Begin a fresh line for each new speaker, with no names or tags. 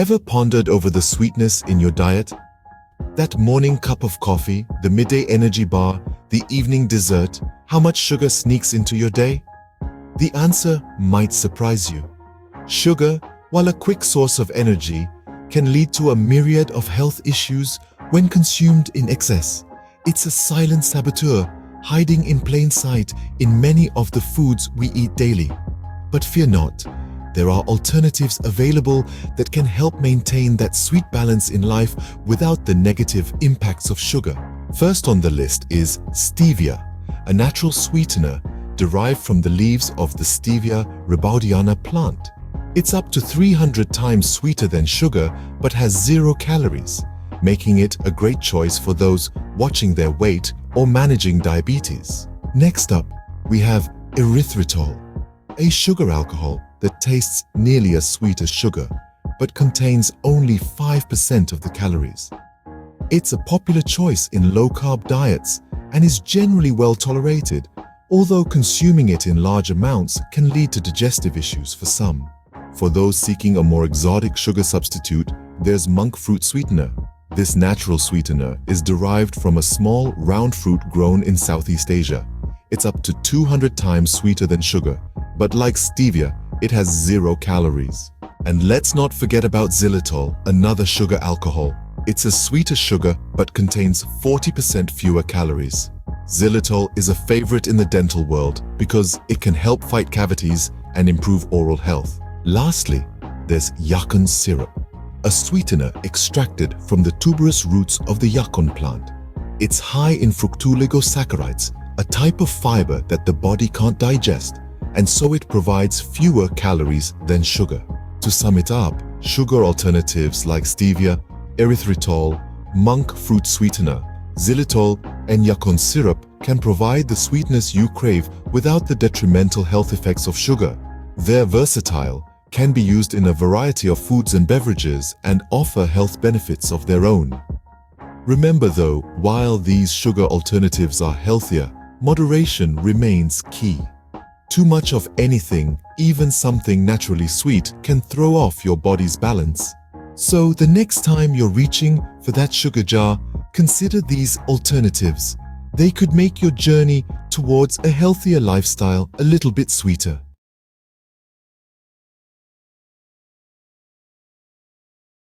Ever pondered over the sweetness in your diet? That morning cup of coffee, the midday energy bar, the evening dessert, how much sugar sneaks into your day? The answer might surprise you. Sugar, while a quick source of energy, can lead to a myriad of health issues when consumed in excess. It's a silent saboteur hiding in plain sight in many of the foods we eat daily. But fear not, there are alternatives available that can help maintain that sweet balance in life without the negative impacts of sugar. First on the list is stevia, a natural sweetener derived from the leaves of the Stevia rebaudiana plant. It's up to 300 times sweeter than sugar but has 0 calories, making it a great choice for those watching their weight or managing diabetes. Next up, we have erythritol, a sugar alcohol that tastes nearly as sweet as sugar, but contains only 5% of the calories. It's a popular choice in low-carb diets and is generally well tolerated, although consuming it in large amounts can lead to digestive issues for some. For those seeking a more exotic sugar substitute, there's monk fruit sweetener. This natural sweetener is derived from a small, round fruit grown in Southeast Asia. It's up to 200 times sweeter than sugar, but like stevia, it has 0 calories. And let's not forget about xylitol, another sugar alcohol. It's a sweeter sugar but contains 40% fewer calories. Xylitol is a favorite in the dental world because it can help fight cavities and improve oral health. Lastly, there's yacon syrup, a sweetener extracted from the tuberous roots of the yacon plant. It's high in fructooligosaccharides, a type of fiber that the body can't digest, and so it provides fewer calories than sugar. To sum it up, sugar alternatives like stevia, erythritol, monk fruit sweetener, xylitol, and yacon syrup can provide the sweetness you crave without the detrimental health effects of sugar. They're versatile, can be used in a variety of foods and beverages, and offer health benefits of their own. Remember though, while these sugar alternatives are healthier, moderation remains key. Too much of anything, even something naturally sweet, can throw off your body's balance. So the next time you're reaching for that sugar jar, consider these alternatives. They could make your journey towards a healthier lifestyle a little bit sweeter.